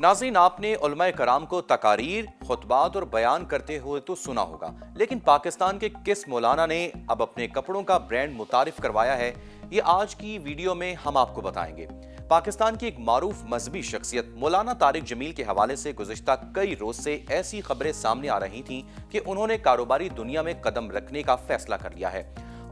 नाज़रीन, आपने उलमाए कराम को तकारीर, खुतबात और बयान करते हुए तो सुना होगा, लेकिन पाकिस्तान के किस मौलाना ने अब अपने कपड़ों का ब्रांड मुतारिफ करवाया है, ये आज की वीडियो में हम आपको बताएंगे। पाकिस्तान की एक मारूफ मजहबी शख्सियत मौलाना तारिक जमील के हवाले से गुज़िश्ता कई रोज से ऐसी खबरें सामने आ रही थीं कि उन्होंने कारोबारी दुनिया में कदम रखने का फैसला कर लिया है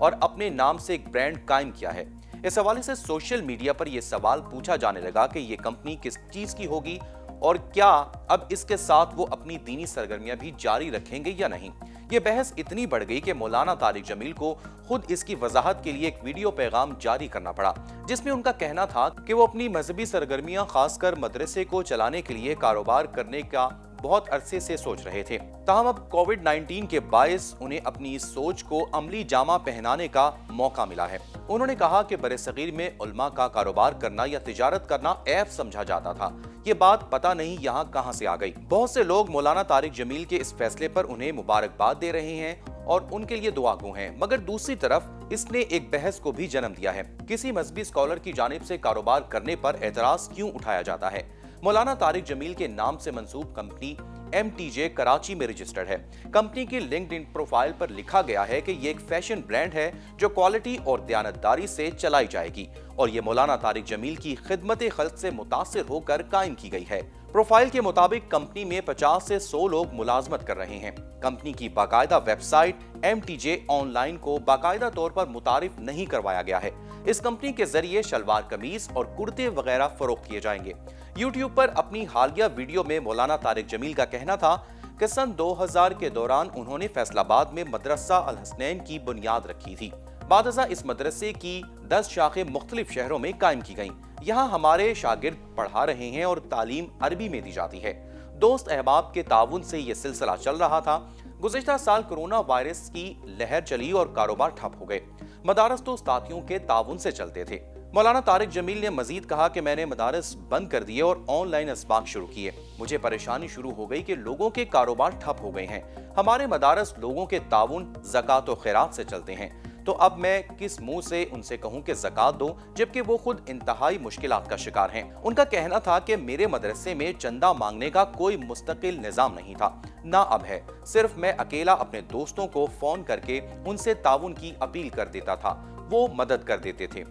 और अपने नाम से एक ब्रांड कायम किया है। इस हवाले से सोशल मीडिया पर यह सवाल पूछा जाने लगा कि ये कंपनी किस चीज की होगी और क्या अब इसके साथ वो अपनी दीनी सरगर्मियां भी जारी रखेंगे या नहीं। ये बहस इतनी बढ़ गई कि मौलाना तारिक जमील को खुद इसकी वजाहत के लिए एक वीडियो पैगाम जारी करना पड़ा, जिसमें उनका कहना था कि वो अपनी मजहबी सरगर्मियां खासकर मदरसे को चलाने के लिए कारोबार करने का बहुत अरसे से सोच रहे थे। ताहम अब कोविड-19 के बायस उन्हें अपनी इस सोच को अमली जामा पहनाने का मौका मिला है। उन्होंने कहा कि बरे-सगीर में उल्मा का कारोबार करना या तिजारत करना ऐब समझा जाता था। ये बात पता नहीं यहाँ कहाँ से आ गई। बहुत से लोग मौलाना तारिक जमील के इस फैसले पर उन्हें मुबारकबाद दे रहे हैं और उनके लिए दुआगो हैं, मगर दूसरी तरफ इसने एक बहस को भी जन्म दिया है। किसी मजहबी स्कॉलर की जानिब से कारोबार करने पर एतराज क्यों उठाया जाता है? मौलाना तारिक जमील के नाम से मंसूब कंपनी MTJ कराची में रजिस्टर्ड है। कंपनी की लिंक्डइन प्रोफाइल पर लिखा गया है कि ये एक फैशन ब्रांड है जो क्वालिटी और दयानतदारी से चलाई जाएगी और ये मौलाना तारिक जमील की खिदमत खल्क से मुतासिर होकर कायम की गई है। प्रोफाइल के मुताबिक कंपनी में 50 से 100 लोग मुलाजमत कर रहे हैं। कंपनी की बाकायदा वेबसाइट MTJ ऑनलाइन को बाकायदा तौर पर मुतारिफ नहीं करवाया गया है। इस कंपनी के जरिए शलवार कमीज और कुर्ते वगैरह फरोख्त किए जाएंगे। YouTube पर अपनी हालिया वीडियो में मौलाना तारिक जमील का कहना था कि सन 2000 के दौरान उन्होंने फैसलाबाद में मदरसा अल हसनैन की बुनियाद रखी थी। बादशाह इस मदरसे की 10 शाखें मुख्तलिफ शहरों में कायम की गईं। यहाँ हमारे शागिर्द पढ़ा रहे हैं और तालीम अरबी में दी जाती है। दोस्त अहबाब के ताउन से ये सिलसिला चल रहा था। गुज़िश्ता साल कोरोना वायरस की लहर चली और कारोबार ठप हो गए। मदारस तो साथियों के ताउन से चलते थे। मौलाना तारिक जमील ने मजीद कहा कि मैंने मदारस बंद कर दिए और ऑनलाइन असबाक शुरू किए। मुझे परेशानी शुरू हो गई कि लोगों के कारोबार ठप हो गए हैं। हमारे मदारस लोगों के ताउन ज़कात और खैरात से चलते हैं, तो अब मैं किस मुंह से उनसे कहूं कि ज़कात दो, जबकि वो खुद इंतहाई मुश्किलात का शिकार हैं। उनका कहना था कि मेरे मदरसे में चंदा मांगने का कोई मुस्तकिल निज़ाम नहीं था, ना अब है। सिर्फ मैं अकेला अपने दोस्तों को फोन करके उनसे ताउन की अपील कर देता था, वो मदद कर देते थे।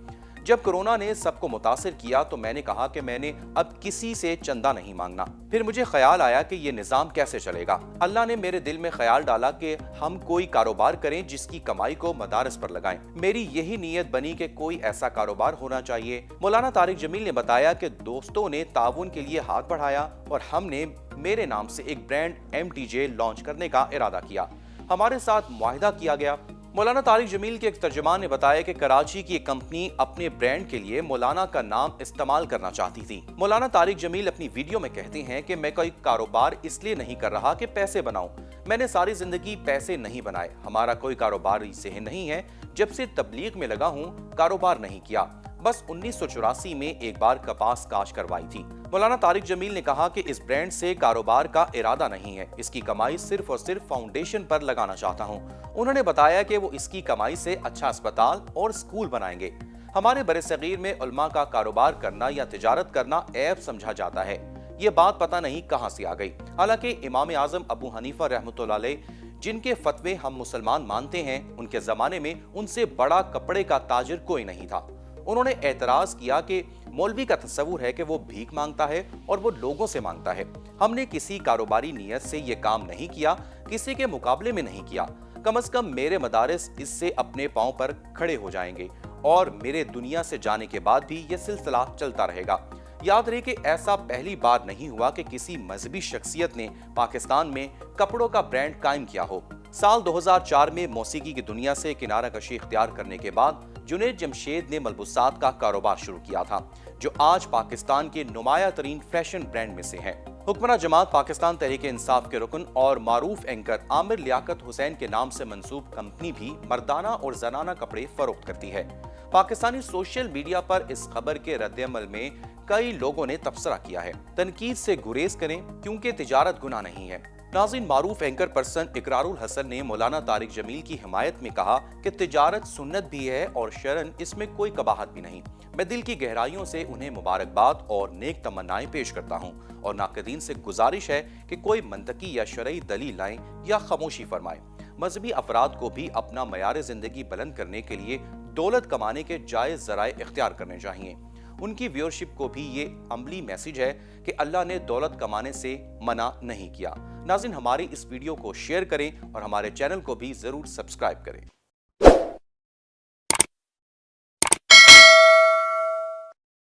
जब कोरोना ने सबको मुतासिर किया तो मैंने कहा कि मैंने अब किसी से चंदा नहीं मांगना। फिर मुझे ख्याल आया कि ये निज़ाम कैसे चलेगा। अल्लाह ने मेरे दिल में ख्याल डाला कि हम कोई कारोबार करें जिसकी कमाई को मदारस पर लगाएं। मेरी यही नीयत बनी कि कोई ऐसा कारोबार होना चाहिए। मौलाना तारिक जमील ने बताया कि दोस्तों ने ताउन के लिए हाथ बढ़ाया और हमने मेरे नाम से एक ब्रांड MTJ लॉन्च करने का इरादा किया। हमारे साथ मुआहिदा किया गया। मौलाना तारिक जमील के एक तर्जुमान ने बताया कि कराची की एक कंपनी अपने ब्रांड के लिए मौलाना का नाम इस्तेमाल करना चाहती थी। मौलाना तारिक जमील अपनी वीडियो में कहते हैं कि मैं कोई कारोबार इसलिए नहीं कर रहा कि पैसे बनाऊं। मैंने सारी जिंदगी पैसे नहीं बनाए। हमारा कोई कारोबार इससे नहीं है। जब से तबलीग में लगा हूं, कारोबार नहीं किया। बस 1984 में एक बार कपास काश करवाई थी। मौलाना तारिक जमील ने कहा कि इस ब्रांड से कारोबार का इरादा नहीं है। इसकी कमाई सिर्फ और सिर्फ फाउंडेशन पर लगाना चाहता हूं। उन्होंने बताया कि वो इसकी कमाई से अच्छा अस्पताल और स्कूल बनाएंगे। हमारे बरे-सगीर में उल्मा का कारोबार करना या तिजारत करना ऐब समझा जाता है। ये बात पता नहीं कहां से आ गई। हालांकि इमाम आजम अबू हनीफा रहमतुल्लाह अलैह, जिनके फतवे हम मुसलमान मानते हैं, उनके जमाने में उनसे बड़ा कपड़े का ताजिर कोई नहीं था। उन्होंने एतराज किया कि मौलवी का तस्वुर है कि वो भीख मांगता है और वो लोगों से मांगता है। हमने किसी कारोबारी नियत से ये काम नहीं किया, किसी के मुकाबले में नहीं किया। कम से कम मेरे मदारिस इससे अपने पांव पर खड़े हो जाएंगे और मेरे दुनिया से जाने के बाद भी ये सिलसिला चलता रहेगा। याद रहे कि ऐसा पहली बार नहीं हुआ कि किसी मजहबी शख्सियत ने पाकिस्तान में कपड़ों का ब्रांड कायम किया हो। साल 2004 में मौसीकी की दुनिया से किनारा कशी इख्तियार करने के बाद जुनैद जमशेद ने मलबूसात का कारोबार शुरू किया था, जो आज पाकिस्तान के नुमाया तरीन फैशन ब्रांड में से है। हुक्मरान जमात पाकिस्तान तहरीक इंसाफ के रुकन और मारूफ एंकर आमिर लियाकत हुसैन के नाम से मंसूब कंपनी भी मर्दाना और जनाना कपड़े फरोख्त करती है। पाकिस्तानी सोशल मीडिया पर इस खबर के रद्द-ए-अमल में कई लोगों ने तबसरा किया है। तनकीद से गुरेज करें क्योंकि तिजारत गुनाह नहीं है। नाज़रीन, मारूफ एंकर पर्सन इकरारुल हसन ने मौलाना तारिक जमील की हिमायत में कहा कि तिजारत सुन्नत भी है और शरन इसमें कोई कबाहत भी नहीं। मैं दिल की गहराइयों से उन्हें मुबारकबाद और नेक तमन्नाएं पेश करता हूं और नाक़दीन से गुजारिश है कि कोई मंतकी या शरई दलील लाएं या खामोशी फरमाएं। मजहबी अफराद को भी अपना मयार जिंदगी बुलंद करने के लिए दौलत कमाने के जायज़ ज़राए इख्तियार करने चाहिए। उनकी व्यूअरशिप को भी ये अमली मैसेज है कि अल्लाह ने दौलत कमाने से मना नहीं किया। नाज़रीन, हमारी इस वीडियो को शेयर करें और हमारे चैनल को भी ज़रूर सब्सक्राइब करें।